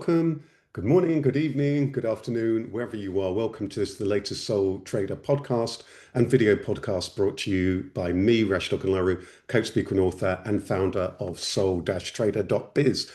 welcome. Good morning, good evening, good afternoon, wherever you are. Welcome to the latest Soul Trader podcast and video podcast brought to you by me, Rasheed Ogunlaru, coach, speaker, and author, and founder of soul-trader.biz.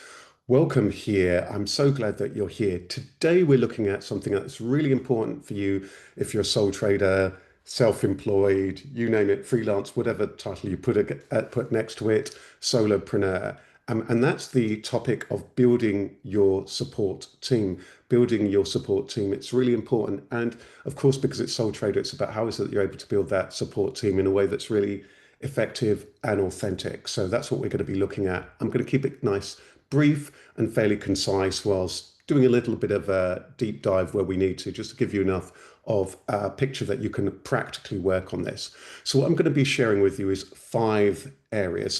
Welcome here. I'm so glad that you're here. Today, we're looking at something that's really important for you if you're a soul trader, self-employed, you name it, freelance, whatever title you put next to it, solopreneur. And that's the topic of building your support team. Building your support team. It's really important. And of course, because it's Soul Trader, it's about how is it that you're able to build that support team in a way that's really effective and authentic. So that's what we're going to be looking at. I'm going to keep it nice, brief, and fairly concise whilst doing a little bit of a deep dive where we need to, just to give you enough of a picture that you can practically work on this. So what I'm going to be sharing with you is five areas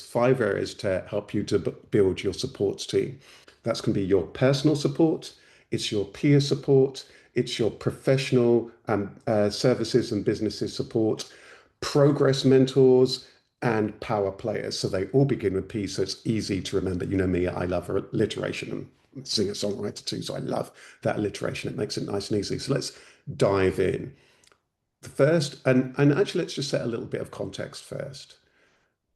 to help you to build your support team. That's going to be your personal support, it's your peer support, it's your professional services and businesses support, progress mentors, and power players. So they all begin with P, so it's easy to remember. You know me, I love alliteration. I'm a singer-songwriter too, so I love that alliteration. It makes it nice and easy. So let's dive in. The first, and actually let's just set a little bit of context first.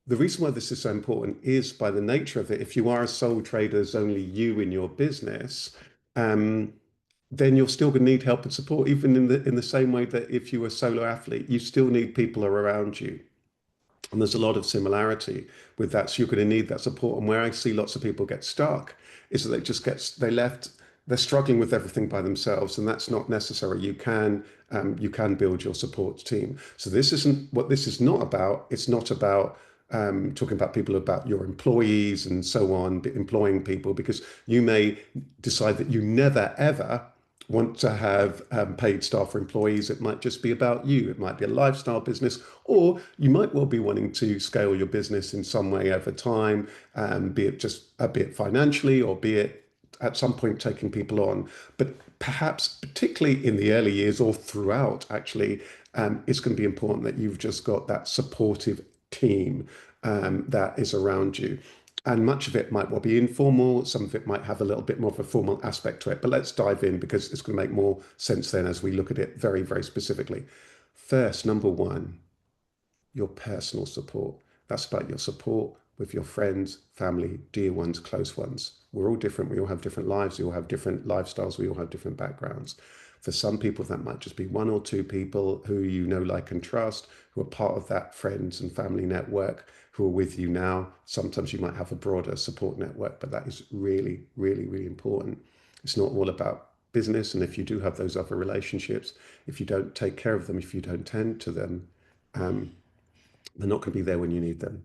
The reason why this is so important is by the nature of it. If you are a sole trader, there's only you in your business, then you're still going to need help and support, even in the same way that if you were a solo athlete, you still need people around you. And there's a lot of similarity with that. So you're going to need that support. And where I see lots of people get stuck is that they're struggling with everything by themselves. And that's not necessary. You can build your support team. So this isn't what this is not about. It's not about talking about people, about your employees and so on, employing people, because you may decide that you never, ever want to have paid staff or employees. It might just be about you. It might be a lifestyle business, or you might well be wanting to scale your business in some way over time, be it financially, or be it at some point taking people on. But perhaps particularly in the early years or throughout, actually, it's going to be important that you've just got that supportive team that is around you. And much of it might well be informal. Some of it might have a little bit more of a formal aspect to it. But let's dive in, because it's going to make more sense then as we look at it very, very specifically. First, number one, your personal support. That's about your support with your friends, family, dear ones, close ones. We're all different. We all have different lives. We all have different lifestyles. We all have different backgrounds. For some people, that might just be one or two people who you know, like, and trust, who are part of that friends and family network, who are with you now. Sometimes you might have a broader support network, but that is really, really, really important. It's not all about business. And if you do have those other relationships, if you don't take care of them, if you don't tend to them, they're not going to be there when you need them.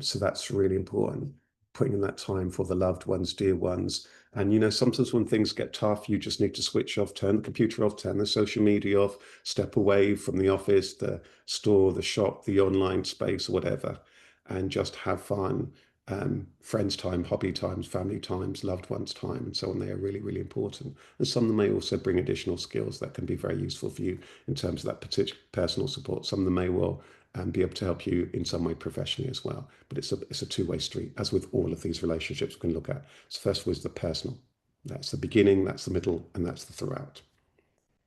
So that's really important, putting in that time for the loved ones, dear ones. And, you know, sometimes when things get tough, you just need to switch off, turn the computer off, turn the social media off, step away from the office, the store, the shop, the online space, or whatever, and just have fun. Friends time, hobby times, family times, loved ones time, and so on. They are really, really important. And some of them may also bring additional skills that can be very useful for you in terms of that particular personal support. Some of them may well be able to help you in some way professionally as well. But it's a two-way street, as with all of these relationships we can look at. So first was the personal. That's the beginning, that's the middle, and that's the throughout.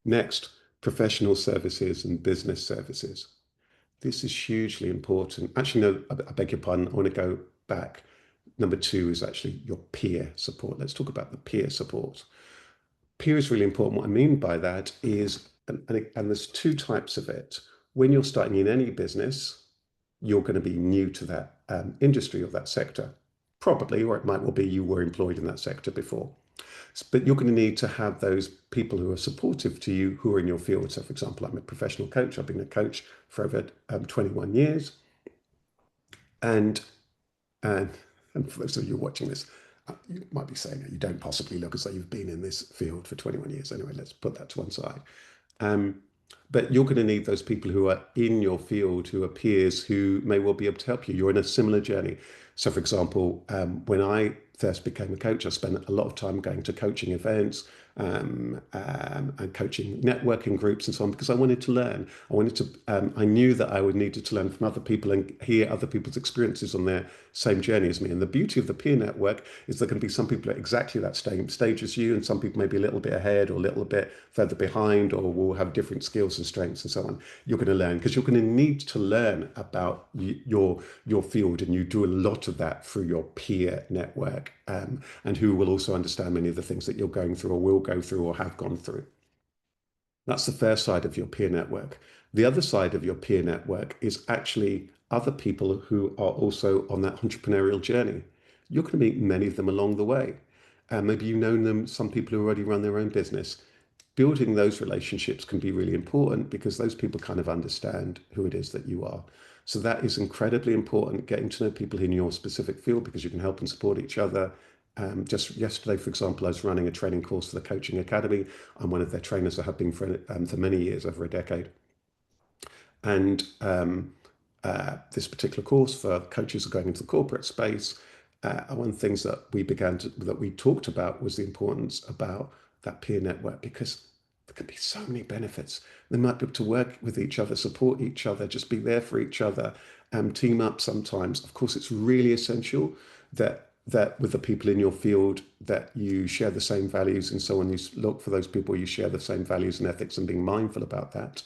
Next, professional services and business services. This is hugely important. Actually, no, I beg your pardon. I want to go back. Number two is actually your peer support. Let's talk about the peer support. Peer is really important. What I mean by that is, and there's two types of it. When you're starting in any business, you're going to be new to that industry or that sector, probably, or it might well be you were employed in that sector before. But you're going to need to have those people who are supportive to you, who are in your field. So, for example, I'm a professional coach. I've been a coach for over 21 years. And for those of you watching this, you might be saying that you don't possibly look as though you've been in this field for 21 years. Anyway, let's put that to one side. But you're going to need those people who are in your field, who are peers, who may well be able to help you. You're in a similar journey. So, for example, when I first became a coach, I spent a lot of time going to coaching events, and coaching networking groups and so on, because I wanted to learn. I knew that I would needed to learn from other people and hear other people's experiences on their same journey as me. And the beauty of the peer network is there can be some people at exactly that same stage as you, and some people may be a little bit ahead or a little bit further behind, or will have different skills and strengths and so on. You're going to learn because you're going to need to learn about your field, and you do a lot of that through your peer network, and who will also understand many of the things that you're going through or will go through or have gone through. That's the first side of your peer network. The other side of your peer network is actually other people who are also on that entrepreneurial journey. You're going to meet many of them along the way. And maybe you know them, some people who already run their own business. Building those relationships can be really important because those people kind of understand who it is that you are. So that is incredibly important, getting to know people in your specific field, because you can help and support each other. Just yesterday, for example, I was running a training course for the Coaching Academy. I'm one of their trainers. I have been for many years, over a decade. And this particular course for coaches who are going into the corporate space, one of the things that we talked about was the importance about that peer network, because there can be so many benefits. They might be able to work with each other, support each other, just be there for each other, team up sometimes. Of course, it's really essential that with the people in your field that you share the same values and so on. You look for those people you share the same values and ethics, and being mindful about that.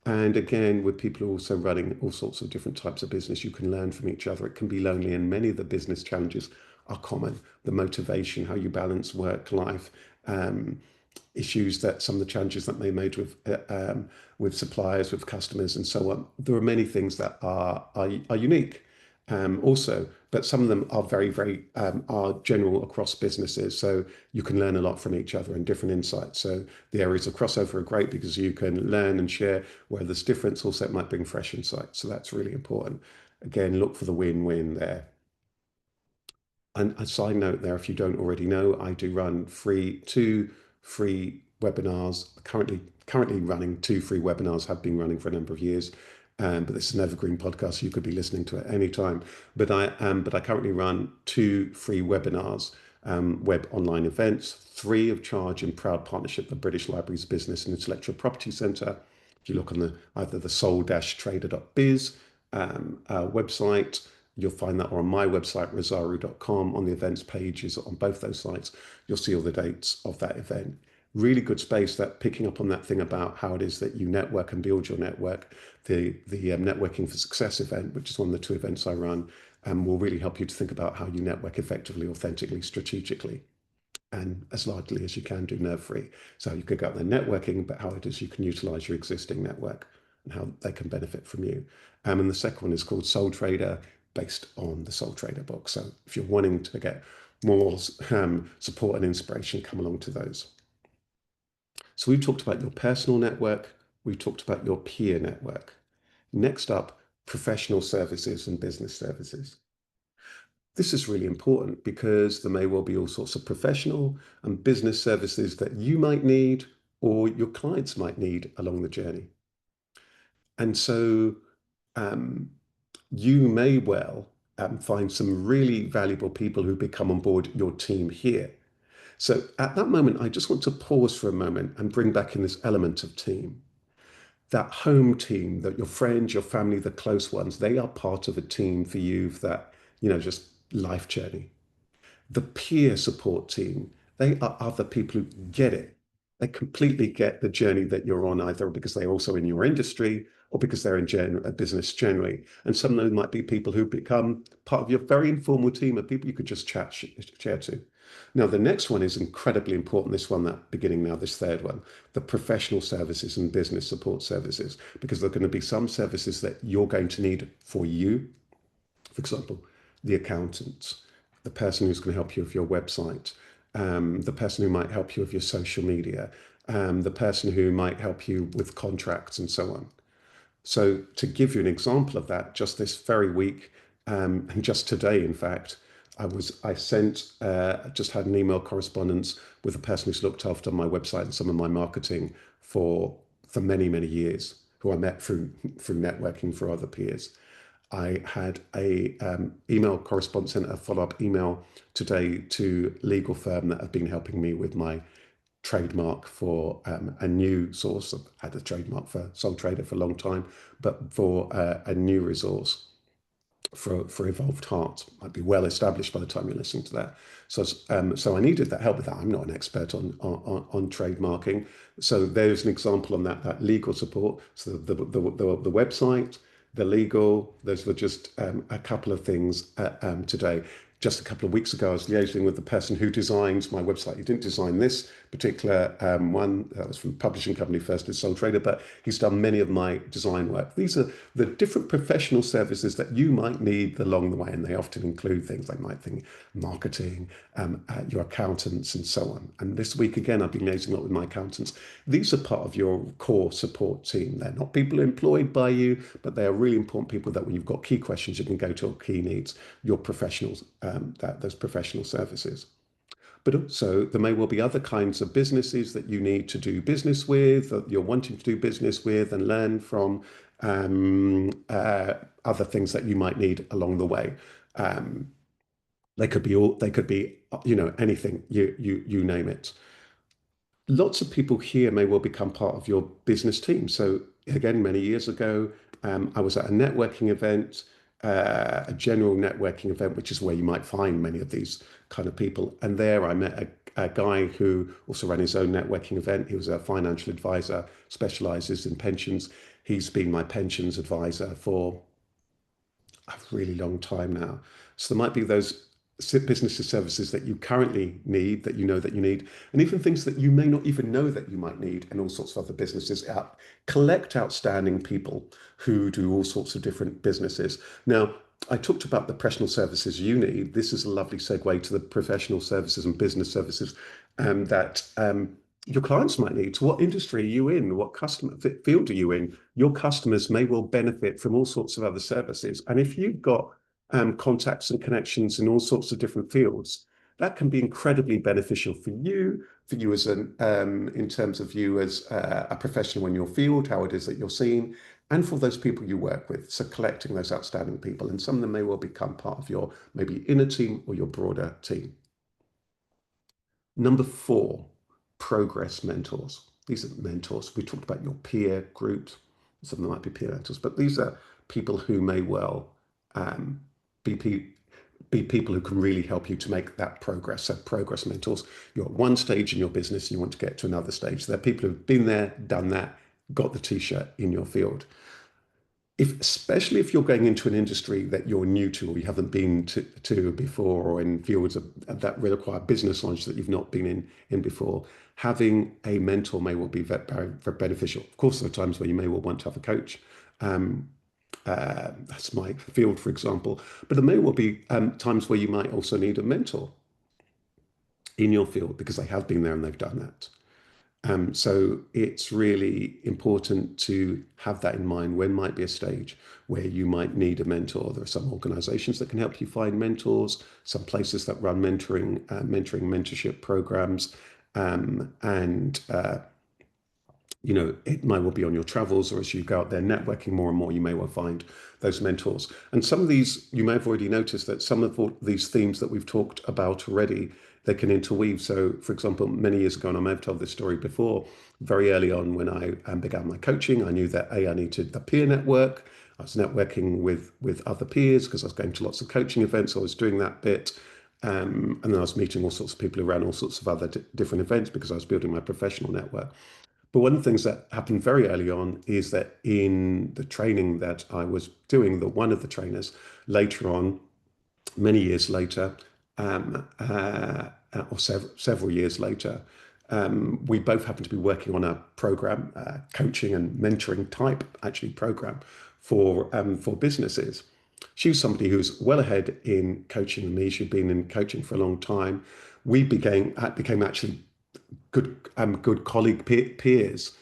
And again, with people also running all sorts of different types of business, you can learn from each other. It can be lonely, and many of the business challenges are common. The motivation, how you balance work life, issues, that some of the challenges that may be made with suppliers, with customers, and so on. There are many things that are unique, also, but some of them are very are general across businesses. So you can learn a lot from each other and different insights. So the areas of crossover are great because you can learn and share where there's difference. Also, it might bring fresh insights. So that's really important. Again, look for the win-win there. And a side note there, if you don't already know, I do run two free webinars. Currently running two free webinars, have been running for a number of years. But this is an evergreen podcast, so you could be listening to it any time. But I currently run two free webinars, web online events, free of charge, in proud partnership with the British Library's Business and Intellectual Property Centre. If you look on either the soul-trader.biz website, you'll find that, or on my website, rosaru.com, on the events pages on both those sites, you'll see all the dates of that event. Really good space, that picking up on that thing about how it is that you network and build your network. The Networking for Success event, which is one of the two events I run, will really help you to think about how you network effectively, authentically, strategically, and as largely as you can do nerve-free. So you could go out there networking, but how it is you can utilize your existing network and how they can benefit from you. And the second one is called Soul Trader, based on the Soul Trader book. So if you're wanting to get more support and inspiration, come along to those. So we've talked about your personal network. We've talked about your peer network. Next up, professional services and business services. This is really important because there may well be all sorts of professional and business services that you might need or your clients might need along the journey. And so you may well find some really valuable people who become on board your team here. So at that moment, I just want to pause for a moment and bring back in this element of team. That home team, that your friends, your family, the close ones, they are part of a team for you, for that, just life journey. The peer support team, they are other people who get it. They completely get the journey that you're on, either because they're also in your industry or because they're in a business generally. And some of them might be people who become part of your very informal team of people you could just share to. Now, the next one is incredibly important. This one, that beginning now, this third one, the professional services and business support services, because there are going to be some services that you're going to need for you. For example, the accountant, the person who's going to help you with your website, the person who might help you with your social media, the person who might help you with contracts and so on. So to give you an example of that, just this very week, and just today, in fact, just had an email correspondence with a person who's looked after my website and some of my marketing for many years, who I met through networking for other peers. I had a email correspondence and a follow-up email today to legal firm that have been helping me with my trademark for a new source. I've had a trademark for Sole Trader for a long time, but for a new resource for Evolved Heart. Might be well established by the time you're listening to that. So I needed that help with that. I'm not an expert on trademarking. So there's an example on that legal support. So the website, the legal, those were just a couple of things today. Just a couple of weeks ago, I was liaising with the person who designed my website. He didn't design this particular one. That was from a publishing company first, as Sole Trader, but he's done many of my design work. These are the different professional services that you might need along the way, and they often include things like might think marketing, your accountants, and so on. And this week, again, I've been liaising a lot with my accountants. These are part of your core support team. They're not people employed by you, but they are really important people that when you've got key questions, you can go to, or key needs, your professionals, those professional services. But also, there may well be other kinds of businesses that you need to do business with, that you're wanting to do business with and learn from, other things that you might need along the way. They could be anything, you name it. Lots of people here may well become part of your business team. So again, many years ago, I was at a networking event, a general networking event, which is where you might find many of these kind of people. And there I met a guy who also ran his own networking event. He was a financial advisor, specializes in pensions. He's been my pensions advisor for a really long time now. So there might be those business services that you currently need, that you know that you need, and even things that you may not even know that you might need, and all sorts of other businesses. Collect outstanding people who do all sorts of different businesses. Now, I talked about the professional services you need. This is a lovely segue to the professional services and business services that your clients might need. So what industry are you in? What customer field are you in? Your customers may well benefit from all sorts of other services. And if you've got contacts and connections in all sorts of different fields, that can be incredibly beneficial for you as in terms of you as a professional in your field, how it is that you're seen, and for those people you work with. So collecting those outstanding people, and some of them may well become part of your maybe inner team or your broader team. Number 4, progress mentors. These are mentors. We talked about your peer groups. Some of them might be peer mentors, but these are people who may well be people who can really help you to make that progress. So progress mentors, you're at one stage in your business and you want to get to another stage. They're people who've been there, done that, got the t-shirt in your field. Especially if you're going into an industry that you're new to, or you haven't been to before, or in fields that require business knowledge that you've not been in before, having a mentor may well be very, very beneficial. Of course, there are times where you may well want to have a coach. That's my field, for example. But there may well be times where you might also need a mentor in your field because they have been there and they've done that. So it's really important to have that in mind. When might be a stage where you might need a mentor. There are some organizations that can help you find mentors, some places that run mentorship programs, and it might well be on your travels, or as you go out there networking more and more, you may well find those mentors. And some of these, you may have already noticed that some of these themes that we've talked about already, they can interweave. So, for example, many years ago, and I may have told this story before, very early on when I began my coaching, I knew that I needed the peer network. I was networking with other peers because I was going to lots of coaching events. I was doing that bit. And then I was meeting all sorts of people who ran all sorts of other different events because I was building my professional network. But one of the things that happened very early on is that in the training that I was doing, that one of the trainers later on, many years later, or several years later, we both happened to be working on a program, coaching and mentoring type, actually, program for businesses. She was somebody who's well ahead in coaching than me. She'd been in coaching for a long time. We became actually good colleague peers.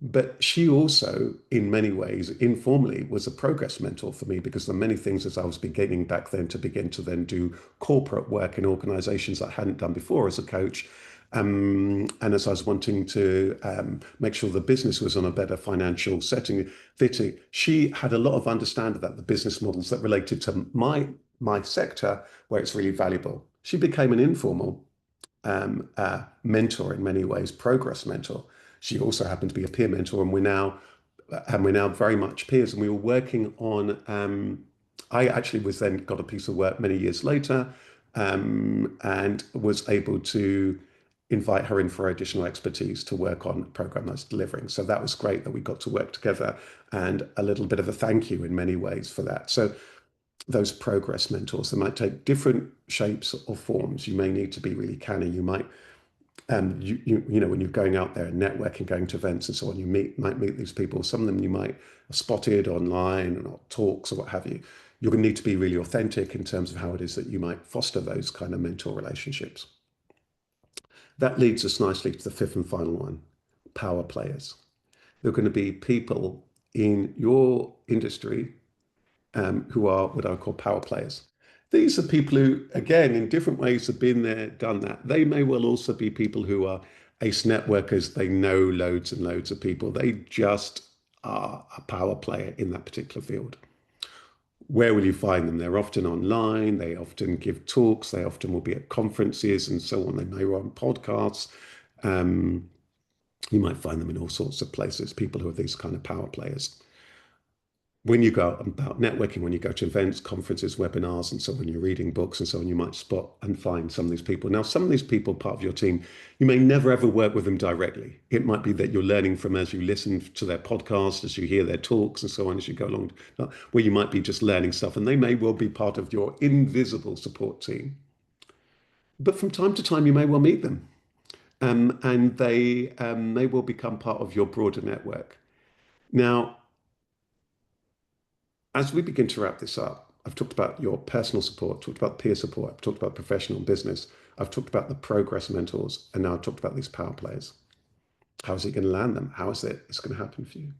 But she also, in many ways, informally, was a progress mentor for me because there are many things as I was beginning back then to begin to then do corporate work in organizations that I hadn't done before as a coach. And as I was wanting to make sure the business was on a better financial fitting, she had a lot of understanding that the business models that related to my sector, where it's really valuable. She became an informal mentor in many ways, progress mentor. She also happened to be a peer mentor, and we're now very much peers. And we were working on. I actually was then got a piece of work many years later, and was able to invite her in for additional expertise to work on a program I was delivering. So that was great that we got to work together, and a little bit of a thank you in many ways for that. So those progress mentors, they might take different shapes or forms. You may need to be really canny. You might, when you're going out there and networking, going to events and so on, might meet these people. Some of them you might have spotted online or talks or what have you. You're going to need to be really authentic in terms of how it is that you might foster those kind of mentor relationships. That leads us nicely to the fifth and final one, power players. They're going to be people in your industry who are what I call power players. These are people who, again, in different ways have been there, done that. They may well also be people who are ace networkers. They know loads and loads of people. They just are a power player in that particular field. Where will you find them? They're often online. They often give talks. They often will be at conferences and so on. They may run podcasts. Um, you might find them in all sorts of places, people who are these kind of power players. When you go about networking, when you go to events, conferences, webinars, and so on, you're reading books and so on, you might spot and find some of these people. Now, some of these people, part of your team, you may never ever work with them directly. It might be that you're learning from as you listen to their podcast, as you hear their talks and so on, as you go along, where you might be just learning stuff, and they may well be part of your invisible support team. But from time to time, you may well meet them, and they will become part of your broader network. Now, as we begin to wrap this up, I've talked about your personal support, talked about peer support, I've talked about professional business, I've talked about the progress mentors, and now I've talked about these power players. How is it going to land them? How is it's going to happen for you?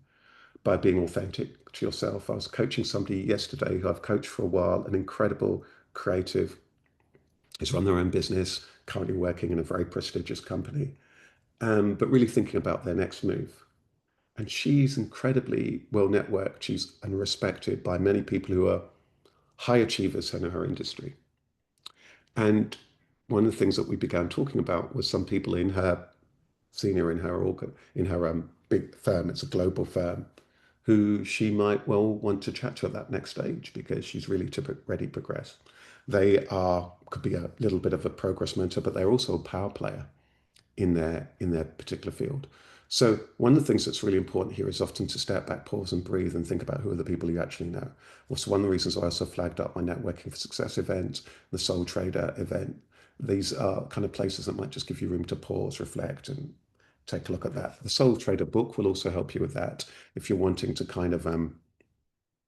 By being authentic to yourself. I was coaching somebody yesterday who I've coached for a while, an incredible creative, has run their own business, currently working in a very prestigious company, but really thinking about their next move. And she's incredibly well networked. She's and respected by many people who are high achievers in her industry. And one of the things that we began talking about was some people in her senior in her organ in her big firm. It's a global firm who she might well want to chat to at that next stage because she's really ready to progress. They could be a little bit of a progress mentor, but they're also a power player in their particular field. So one of the things that's really important here is often to step back, pause and breathe and think about who are the people you actually know. Also, one of the reasons I also flagged up my Networking for Success event, the Soul Trader event, these are kind of places that might just give you room to pause, reflect and take a look at that. The Soul Trader book will also help you with that if you're wanting to kind of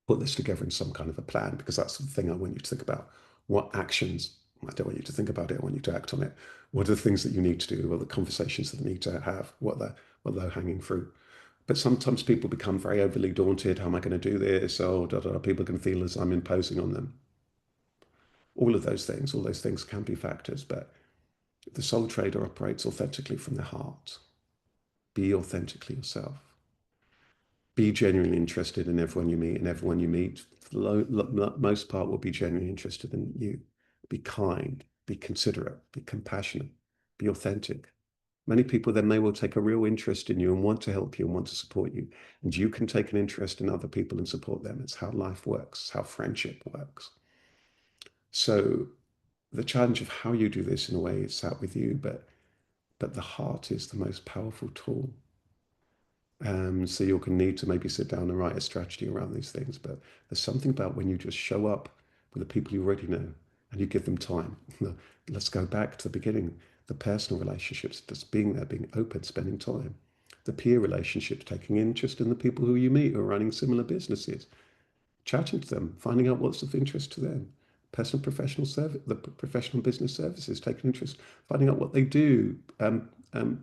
put this together in some kind of a plan, because that's the thing I want you to think about. What actions, I don't want you to think about it, I want you to act on it. What are the things that you need to do? What are the conversations that you need to have? What are the low-hanging fruit? But sometimes people become very overly daunted. How am I going to do this? Oh, people can feel as I'm imposing on them. All those things can be factors, but the soul trader operates authentically from the heart. Be authentically yourself. Be genuinely interested in everyone you meet, and everyone you meet, for the most part, will be genuinely interested in you. Be kind, be considerate, be compassionate, be authentic. Many people then may well take a real interest in you and want to help you and want to support you. And you can take an interest in other people and support them. It's how life works, how friendship works. So the challenge of how you do this in a way is out with you, but the heart is the most powerful tool. So you're going to need to maybe sit down and write a strategy around these things. But there's something about when you just show up with the people you already know and you give them time. Let's go back to the beginning. The personal relationships, just being there, being open, spending time. The peer relationships, taking interest in the people who you meet who are running similar businesses, chatting to them, finding out what's of interest to them. Personal professional service, the professional business services, taking interest, finding out what they do,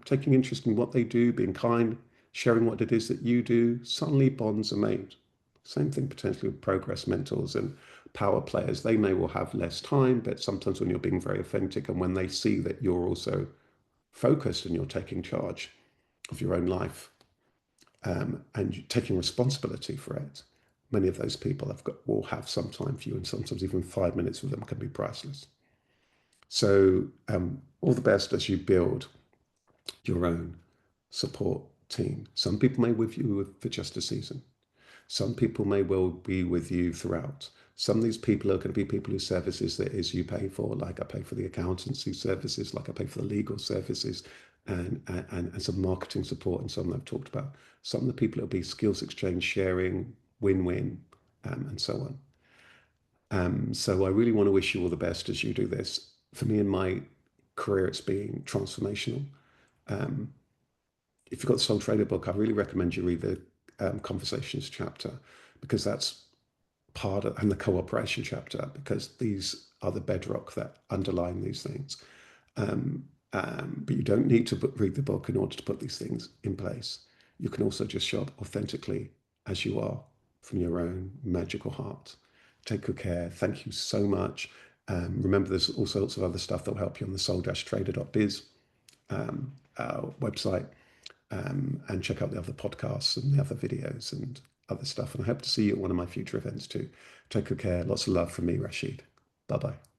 taking interest in what they do, being kind, sharing what it is that you do. Suddenly bonds are made. Same thing potentially with progress mentors and power players. They may well have less time, but sometimes when you're being very authentic and when they see that you're also focused and you're taking charge of your own life, and taking responsibility for it, many of those people will have some time for you, and sometimes even 5 minutes with them can be priceless. So all the best as you build your own support team. Some people may with you for just a season. Some people may well be with you throughout. Some of these people are going to be people whose services that is you pay for, like I pay for the accountancy services, like I pay for the legal services, and some marketing support, and some I've talked about. Some of the people will be skills exchange, sharing, win-win, and so on. So I really want to wish you all the best as you do this. For me in my career, it's been transformational. Um, if you've got the Soul Trader book, I really recommend you read the Conversations chapter, because that's part of, and the cooperation chapter, because these are the bedrock that underline these things. But you don't need to read the book in order to put these things in place. You can also just show up authentically as you are from your own magical heart. Take good care. Thank you so much. Remember, there's all sorts of other stuff that will help you on the soul-trader.biz website, and check out the other podcasts and the other videos and other stuff. And I hope to see you at one of my future events too. Take good care. Lots of love from me, Rasheed. Bye-bye.